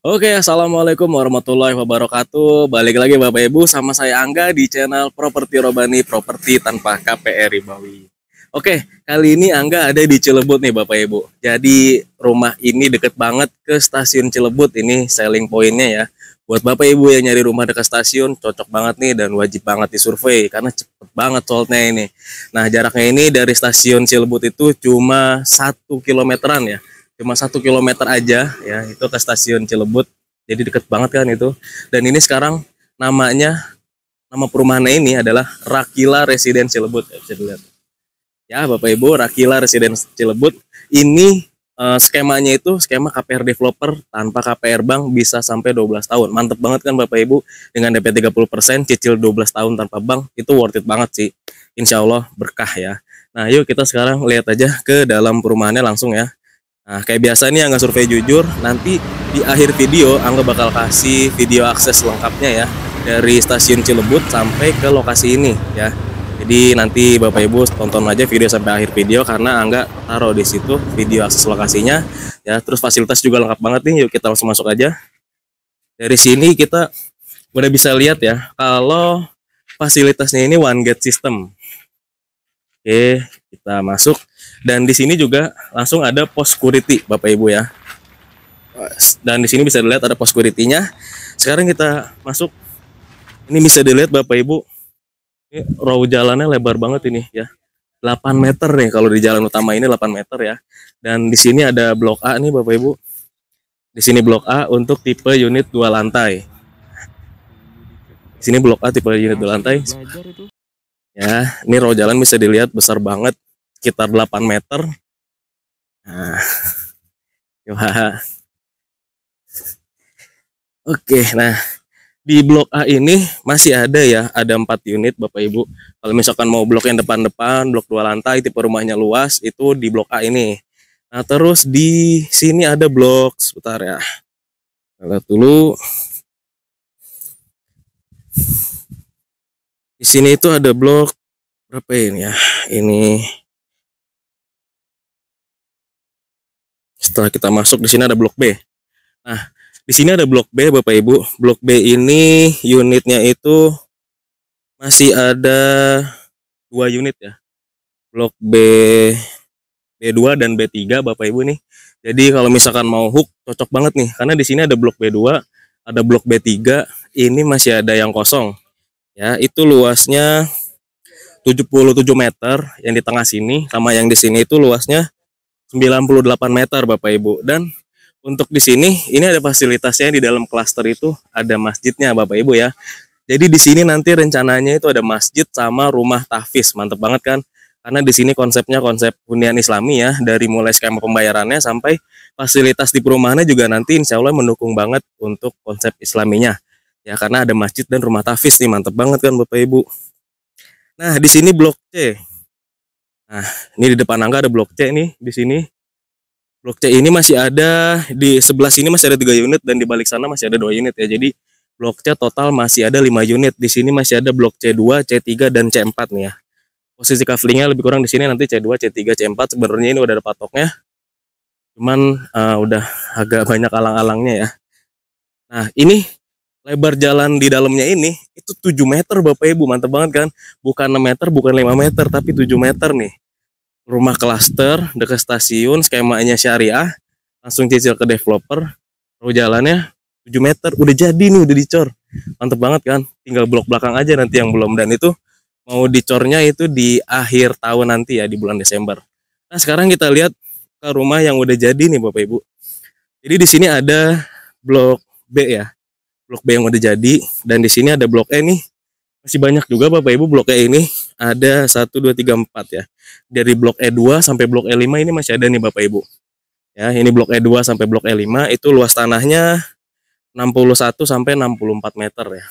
Oke, assalamualaikum warahmatullahi wabarakatuh. Balik lagi Bapak Ibu sama saya Angga di channel Properti Robani, properti tanpa KPR Ribawi. Oke, kali ini Angga ada di Cilebut nih Bapak Ibu. Jadi rumah ini deket banget ke stasiun Cilebut, ini selling pointnya ya. Buat Bapak Ibu yang nyari rumah dekat stasiun, cocok banget nih dan wajib banget disurvei karena cepet banget soldnya ini. Nah, jaraknya ini dari stasiun Cilebut itu cuma 1 kilometeran ya, cuma 1 kilometer aja ya, itu ke stasiun Cilebut, jadi deket banget kan itu. Dan ini sekarang nama perumahannya ini adalah Rakila Residen Cilebut ya, bisa dilihat ya Bapak Ibu. Rakila Residen Cilebut ini skemanya itu skema KPR developer tanpa KPR bank, bisa sampai 12 tahun. Mantep banget kan Bapak Ibu, dengan DP 30%, cicil 12 tahun tanpa bank, itu worth it banget sih. Insya Allah berkah ya. Nah yuk kita sekarang lihat aja ke dalam perumahannya langsung ya. Nah, kayak biasa nih Angga Survei Jujur, nanti di akhir video Angga bakal kasih video akses lengkapnya ya, dari stasiun Cilebut sampai ke lokasi ini ya. Jadi nanti Bapak Ibu tonton aja video sampai akhir video karena Angga taruh di situ video akses lokasinya ya. Terus fasilitas juga lengkap banget nih. Yuk kita langsung masuk aja. Dari sini kita udah bisa lihat ya kalau fasilitasnya ini one gate system. Oke, kita masuk. Dan di sini juga langsung ada pos security Bapak Ibu ya. Dan di sini bisa dilihat ada pos security-nya. Sekarang kita masuk. Ini bisa dilihat Bapak Ibu. Ini row jalannya lebar banget ini ya. 8 meter nih kalau di jalan utama ini, 8 meter ya. Dan di sini ada blok A nih Bapak Ibu. Di sini blok A untuk tipe unit 2 lantai. Di sini blok A tipe unit 2 lantai. Ya, ini row jalan bisa dilihat besar banget, sekitar 8 meter. Nah, oke, nah di blok A ini masih ada ya, ada 4 unit Bapak Ibu. Kalau misalkan mau blok yang depan-depan, blok 2 lantai, tipe rumahnya luas, itu di blok A ini. Nah, terus di sini ada blok, sebentar ya. Lihat dulu. Di sini itu ada blok berapa ini ya? Ini setelah kita masuk di sini ada blok B. Nah, di sini ada blok B Bapak Ibu. Blok B ini unitnya itu masih ada 2 unit ya. Blok B2 dan B3 Bapak Ibu nih. Jadi kalau misalkan mau hook cocok banget nih karena di sini ada blok B2, ada blok B3, ini masih ada yang kosong. Ya, itu luasnya 77 meter yang di tengah sini, sama yang di sini itu luasnya 98 meter Bapak Ibu. Dan untuk di sini ini ada fasilitasnya, di dalam klaster itu ada masjidnya Bapak Ibu ya. Jadi di sini nanti rencananya itu ada masjid sama rumah tahfiz. Mantep banget kan? Karena di sini konsepnya konsep hunian Islami ya, dari mulai skema pembayarannya sampai fasilitas di perumahannya juga nanti insya Allah mendukung banget untuk konsep Islaminya. Ya karena ada masjid dan rumah tahfiz nih, mantep banget kan Bapak Ibu. Nah, di sini blok C. Nah, ini di depan Angga ada blok C nih di sini. Blok C ini masih ada, di sebelah sini masih ada 3 unit dan di balik sana masih ada 2 unit ya. Jadi blok C total masih ada 5 unit. Di sini masih ada blok C2, C3 dan C4 nih ya. Posisi kaflingnya lebih kurang di sini nanti C2, C3, C4. Sebenarnya ini udah ada patoknya. Cuman udah agak banyak alang-alangnya ya. Nah, ini lebar jalan di dalamnya ini itu 7 meter Bapak Ibu, mantep banget kan? Bukan 6 meter, bukan 5 meter, tapi 7 meter nih. Rumah klaster dekat stasiun, skemanya syariah, langsung cicil ke developer. Row jalannya 7 meter, udah jadi nih, udah dicor. Mantep banget kan? Tinggal blok belakang aja nanti yang belum, dan itu mau dicornya itu di akhir tahun nanti ya, di bulan Desember. Nah, sekarang kita lihat ke rumah yang udah jadi nih Bapak Ibu. Jadi di sini ada blok B ya. Blok B yang udah jadi, dan di sini ada blok E nih. Masih banyak juga Bapak Ibu blok E ini. Ada 1 2 3 4 ya. Dari blok E2 sampai blok E5 ini masih ada nih Bapak Ibu. Ya, ini blok E2 sampai blok E5 itu luas tanahnya 61 sampai 64 meter ya.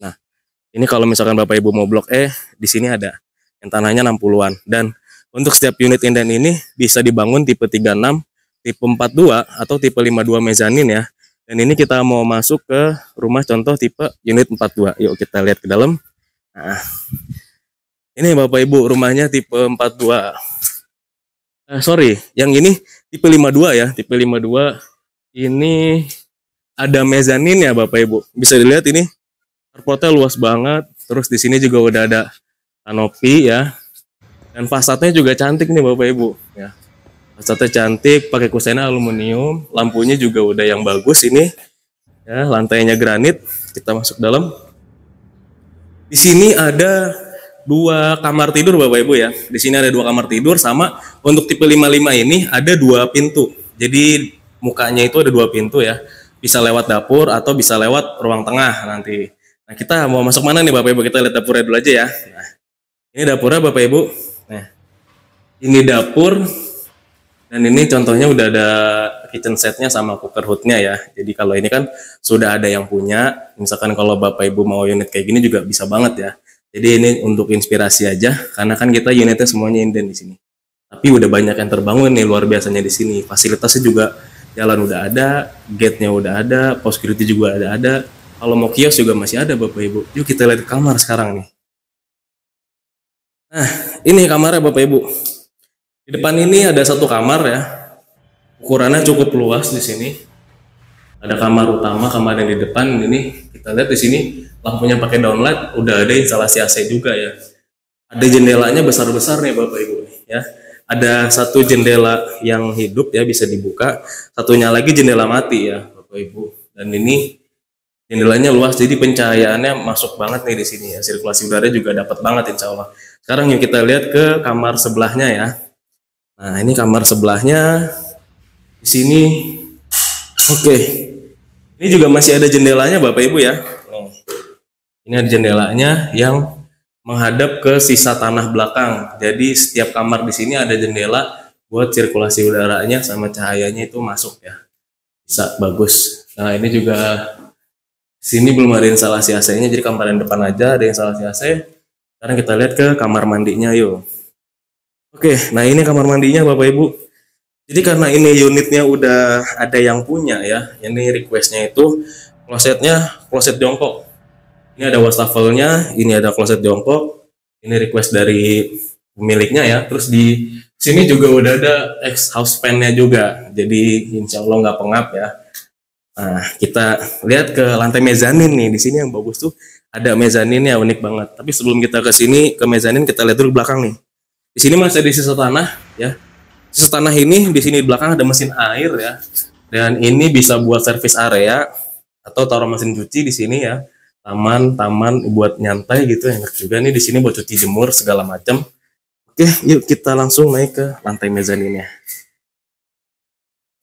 Nah, ini kalau misalkan Bapak Ibu mau blok E, di sini ada yang tanahnya 60-an. Dan untuk setiap unit inden ini bisa dibangun tipe 36, tipe 42 atau tipe 52 mezanin ya. Dan ini kita mau masuk ke rumah contoh tipe unit 42. Yuk kita lihat ke dalam. Nah, ini Bapak Ibu rumahnya tipe 42. Sorry, yang ini tipe 52 ya. Tipe 52 ini ada mezanin ya Bapak Ibu. Bisa dilihat ini carportnya luas banget. Terus di sini juga udah ada kanopi ya. Dan fasadnya juga cantik nih Bapak Ibu ya. Fasadnya cantik, pakai kusena aluminium, lampunya juga udah yang bagus ini. Ya, lantainya granit. Kita masuk dalam. Di sini ada 2 kamar tidur Bapak Ibu ya. Di sini ada 2 kamar tidur, sama untuk tipe 55 ini ada 2 pintu. Jadi mukanya itu ada 2 pintu ya. Bisa lewat dapur atau bisa lewat ruang tengah nanti. Nah, kita mau masuk mana nih Bapak Ibu? Kita lihat dapurnya dulu aja ya. Nah, ini dapurnya Bapak Ibu. Nah, ini dapur. Dan ini contohnya udah ada kitchen setnya sama cooker hoodnya ya. Jadi kalau ini kan sudah ada yang punya. Misalkan kalau Bapak Ibu mau unit kayak gini juga bisa banget ya. Jadi ini untuk inspirasi aja, karena kan kita unitnya semuanya inden di sini. Tapi udah banyak yang terbangun nih luar biasanya di sini. Fasilitasnya juga, jalan udah ada, gate-nya udah ada, pos security juga ada. Kalau mau kios juga masih ada Bapak Ibu. Yuk kita lihat kamar sekarang nih. Nah, ini kamarnya Bapak Ibu. Di depan ini ada 1 kamar ya. Ukurannya cukup luas di sini. Ada kamar utama, kamar yang di depan ini. Kita lihat di sini lampunya pakai downlight, udah ada instalasi AC juga ya. Ada jendelanya besar-besar nih Bapak Ibu ya. Ada 1 jendela yang hidup ya, bisa dibuka. Satunya lagi jendela mati ya Bapak Ibu. Dan ini jendelanya luas, jadi pencahayaannya masuk banget nih di sini ya. Sirkulasi udara juga dapat banget insya Allah. Sekarang yuk kita lihat ke kamar sebelahnya ya. Nah, ini kamar sebelahnya. Di sini oke. Ini juga masih ada jendelanya Bapak Ibu ya. Ini ada jendelanya yang menghadap ke sisa tanah belakang. Jadi setiap kamar di sini ada jendela buat sirkulasi udaranya sama cahayanya itu masuk ya. Bisa bagus. Nah, ini juga sini belum ada instalasi AC-nya, jadi kamar yang depan aja ada instalasi AC. Sekarang kita lihat ke kamar mandinya yuk. Oke, nah ini kamar mandinya Bapak Ibu. Jadi karena ini unitnya udah ada yang punya ya. Ini requestnya itu kloset jongkok. Ini ada wastafelnya, ini ada kloset jongkok. Ini request dari pemiliknya ya. Terus di sini juga udah ada exhaust fan-nya juga. Jadi insya Allah nggak pengap ya. Nah, kita lihat ke lantai mezanin nih. Di sini yang bagus tuh ada mezaninnya, unik banget. Tapi sebelum kita ke sini ke mezanin, kita lihat dulu belakang nih. Di sini masih ada sisa tanah ya. Sisa tanah ini di sini di belakang ada mesin air ya. Dan ini bisa buat service area atau taruh mesin cuci di sini ya. Taman buat nyantai gitu, enak juga nih di sini buat cuci jemur segala macam. Oke, yuk kita langsung naik ke lantai mezaninnya.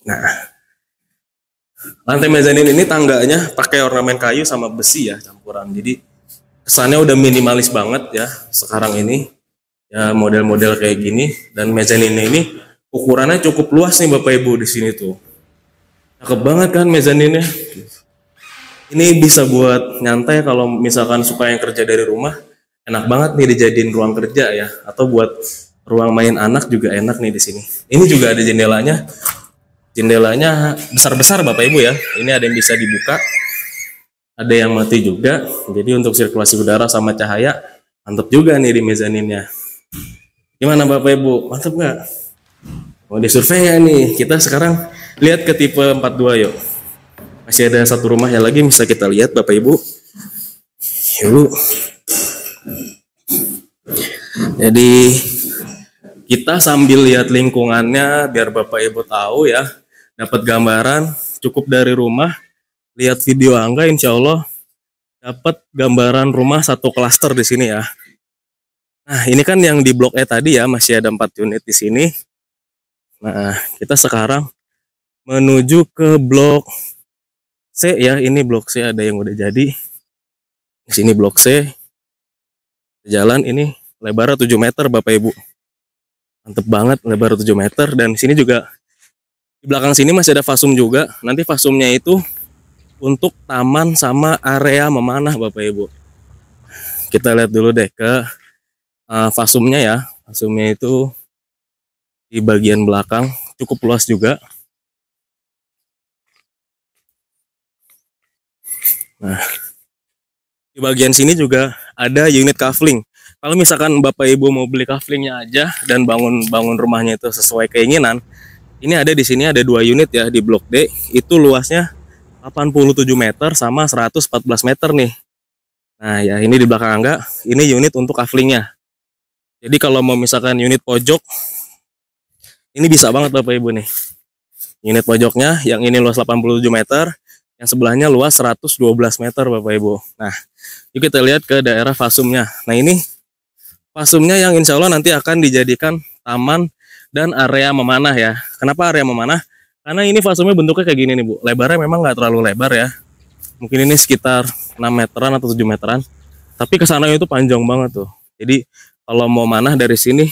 Nah, lantai mezanin ini tangganya pakai ornamen kayu sama besi ya campuran. Jadi kesannya udah minimalis banget ya sekarang ini. Ya model-model kayak gini, dan mezanin ini ukurannya cukup luas nih Bapak Ibu di sini tuh. Cakep banget kan mezaninnya. Ini bisa buat nyantai kalau misalkan suka yang kerja dari rumah, enak banget nih dijadiin ruang kerja ya, atau buat ruang main anak juga enak nih di sini. Ini juga ada jendelanya. Jendelanya besar-besar Bapak Ibu ya. Ini ada yang bisa dibuka, ada yang mati juga. Jadi untuk sirkulasi udara sama cahaya mantap juga nih di mezaninnya. Gimana Bapak Ibu? Mantap nggak? Mau disurvey ya nih. Kita sekarang lihat ke tipe 42 yuk. Masih ada 1 rumah yang lagi bisa kita lihat Bapak Ibu. Yuk. Jadi kita sambil lihat lingkungannya biar Bapak Ibu tahu ya, dapat gambaran cukup dari rumah. Lihat video Angga, insya Allah dapat gambaran rumah 1 klaster di sini ya. Nah, ini kan yang di blok E tadi ya, masih ada 4 unit di sini. Nah, kita sekarang menuju ke blok C ya. Ini blok C ada yang udah jadi. Di sini blok C. Jalan ini lebarnya 7 meter Bapak Ibu. Mantep banget, lebar 7 meter. Dan di sini juga di belakang sini masih ada fasum juga. Nanti fasumnya itu untuk taman sama area memanah Bapak Ibu. Kita lihat dulu deh ke fasumnya ya. Fasumnya itu di bagian belakang cukup luas juga. Nah, di bagian sini juga ada unit kafling. Kalau misalkan Bapak Ibu mau beli kaflingnya aja dan bangun rumahnya itu sesuai keinginan, ini ada di sini ada 2 unit ya di blok D. Itu luasnya 87 meter sama 114 meter nih. Nah ya ini di belakang Angga, ini unit untuk kaflingnya. Jadi kalau mau misalkan unit pojok, ini bisa banget Bapak Ibu nih. Unit pojoknya yang ini luas 87 meter, yang sebelahnya luas 112 meter Bapak Ibu. Nah, yuk kita lihat ke daerah fasumnya. Nah ini fasumnya yang insya Allah nanti akan dijadikan taman dan area memanah ya. Kenapa area memanah? Karena ini fasumnya bentuknya kayak gini nih Bu. Lebarnya memang nggak terlalu lebar ya. Mungkin ini sekitar 6 meteran atau 7 meteran. Tapi kesana itu panjang banget tuh. Jadi kalau mau manah dari sini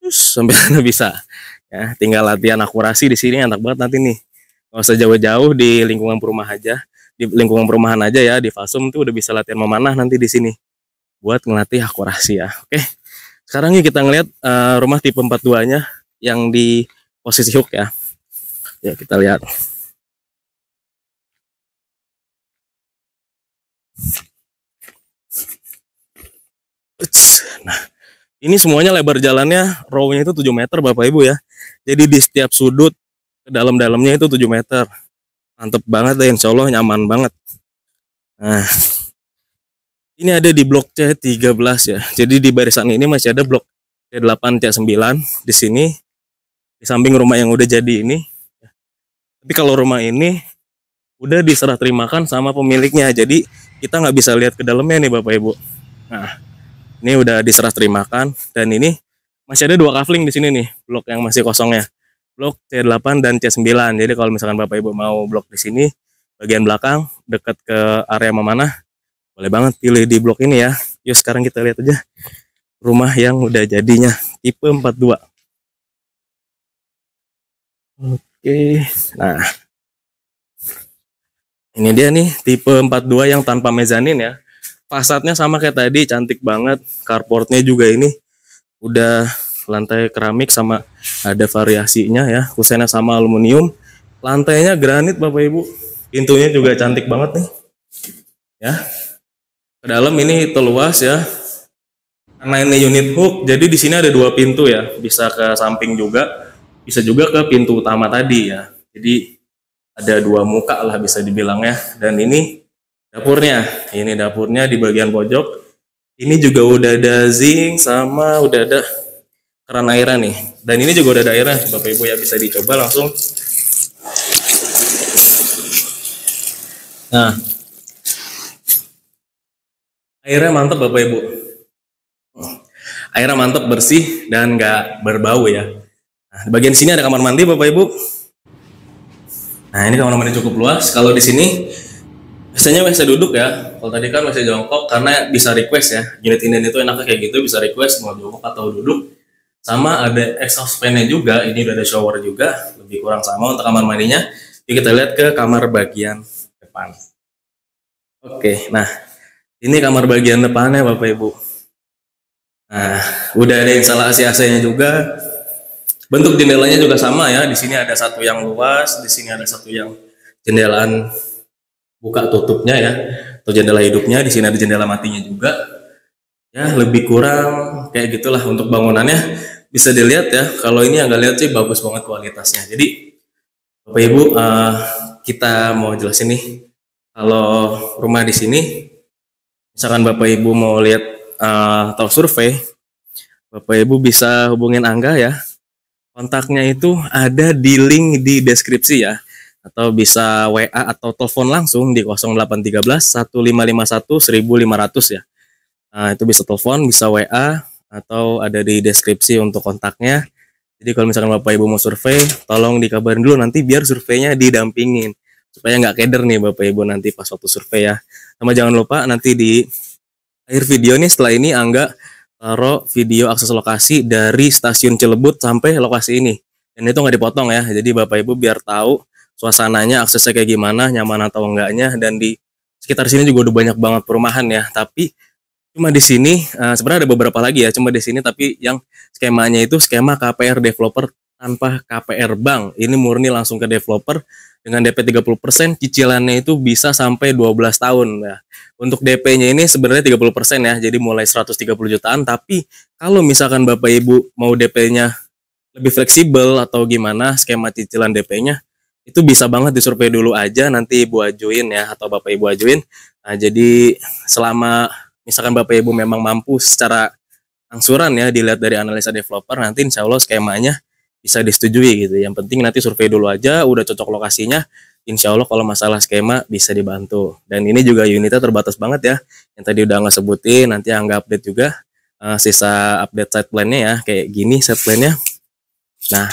sampai sana bisa. Ya, tinggal latihan akurasi di sini enak banget nanti nih. Nggak usah jauh-jauh di lingkungan perumahan aja. Di lingkungan perumahan aja ya, di fasum tuh udah bisa latihan memanah nanti di sini. Buat ngelatih akurasi ya. Oke. Sekarang yuk kita ngeliat rumah tipe 42-nya yang di posisi hook ya. Ya, kita lihat. Nah, ini semuanya lebar jalannya, row-nya itu 7 meter Bapak Ibu ya. Jadi di setiap sudut ke dalam-dalamnya itu 7 meter. Mantep banget deh, insya Allah nyaman banget. Nah, ini ada di blok C13 ya. Jadi di barisan ini masih ada blok C8, C9 di sini. Di samping rumah yang udah jadi ini. Tapi kalau rumah ini udah diserah terimakan sama pemiliknya. Jadi kita nggak bisa lihat ke dalamnya nih Bapak Ibu. Nah, ini udah diserah terimakan dan ini masih ada 2 kafling di sini nih, blok yang masih kosongnya. Blok C8 dan C9. Jadi kalau misalkan Bapak Ibu mau blok di sini, bagian belakang dekat ke area memanah, boleh banget pilih di blok ini ya. Yuk sekarang kita lihat aja rumah yang udah jadinya tipe 42. Oke. Nah, ini dia nih tipe 42 yang tanpa mezanin ya. Fasadnya sama kayak tadi, cantik banget. Carportnya juga ini udah lantai keramik sama ada variasinya ya, kusennya sama aluminium, lantainya granit Bapak Ibu, pintunya juga cantik banget nih ya. Ke dalam ini terluas ya, karena ini unit hook jadi di sini ada 2 pintu ya, bisa ke samping juga, bisa juga ke pintu utama tadi ya. Jadi ada 2 muka lah bisa dibilang ya. Dan ini dapurnya, ini dapurnya di bagian pojok. Ini juga udah ada zinc sama udah ada keran airnya nih. Dan ini juga udah ada airnya Bapak Ibu ya, bisa dicoba langsung. Nah, airnya mantap Bapak Ibu. Airnya mantap, bersih dan nggak berbau ya. Nah, di bagian sini ada kamar mandi Bapak Ibu. Nah, ini kamar mandi cukup luas. Kalau di sini biasanya WC duduk ya. Kalau tadi kan WC jongkok karena bisa request ya. Unit ini itu enaknya kayak gitu, bisa request mau jongkok atau duduk. Sama ada exhaust fan-nya juga. Ini udah ada shower juga. Lebih kurang sama untuk kamar mandinya. Jadi kita lihat ke kamar bagian depan. Oke, nah ini kamar bagian depannya Bapak Ibu. Nah, udah ada instalasi AC-nya juga. Bentuk jendelanya juga sama ya. Di sini ada satu yang luas, di sini ada satu yang jendelaan buka tutupnya ya, atau jendela hidupnya. Di sini ada jendela matinya juga. Ya, lebih kurang kayak gitulah untuk bangunannya. Bisa dilihat ya. Kalau ini yang nggak lihat sih bagus banget kualitasnya. Jadi Bapak Ibu, kita mau jelasin nih. Kalau rumah di sini, misalkan Bapak Ibu mau lihat atau survei, Bapak Ibu bisa hubungin Angga ya. Kontaknya itu ada di link di deskripsi ya. Atau bisa WA atau telepon langsung di 0813 1551 1500 ya. Nah, itu bisa telepon, bisa WA, atau ada di deskripsi untuk kontaknya. Jadi kalau misalkan Bapak Ibu mau survei, tolong dikabarin dulu nanti biar surveinya didampingin. Supaya nggak keder nih Bapak Ibu nanti pas waktu survei ya. Sama jangan lupa nanti di akhir video nih setelah ini Angga taruh video akses lokasi dari stasiun Cilebut sampai lokasi ini. Dan itu nggak dipotong ya. Jadi Bapak Ibu biar tahu suasananya, aksesnya kayak gimana, nyaman atau enggaknya. Dan di sekitar sini juga udah banyak banget perumahan ya. Tapi cuma di sini sebenarnya ada beberapa lagi ya. Cuma di sini tapi yang skemanya itu skema KPR developer tanpa KPR bank. Ini murni langsung ke developer dengan DP 30%, cicilannya itu bisa sampai 12 tahun ya. Untuk DP-nya ini sebenarnya 30% ya. Jadi mulai 130 jutaan, tapi kalau misalkan Bapak Ibu mau DP-nya lebih fleksibel atau gimana skema cicilan DP-nya, itu bisa banget disurvei dulu aja, nanti Ibu ajuin ya, atau Bapak Ibu ajuin. Nah, jadi selama misalkan Bapak Ibu memang mampu secara angsuran ya, dilihat dari analisa developer, nanti insya Allah skemanya bisa disetujui gitu. Yang penting nanti survei dulu aja, udah cocok lokasinya, insya Allah kalau masalah skema bisa dibantu. Dan ini juga unitnya terbatas banget ya, yang tadi udah nggak sebutin, nanti Angga update juga sisa update site plan-nya ya, kayak gini site plan-nya. Nah,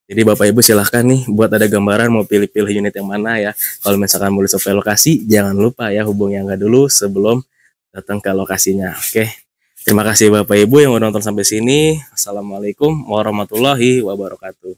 jadi Bapak Ibu silahkan nih buat ada gambaran mau pilih-pilih unit yang mana ya. Kalau misalkan mau survei lokasi, jangan lupa ya hubungi Angga dulu sebelum datang ke lokasinya. Oke. Terima kasih Bapak Ibu yang udah nonton sampai sini. Assalamualaikum warahmatullahi wabarakatuh.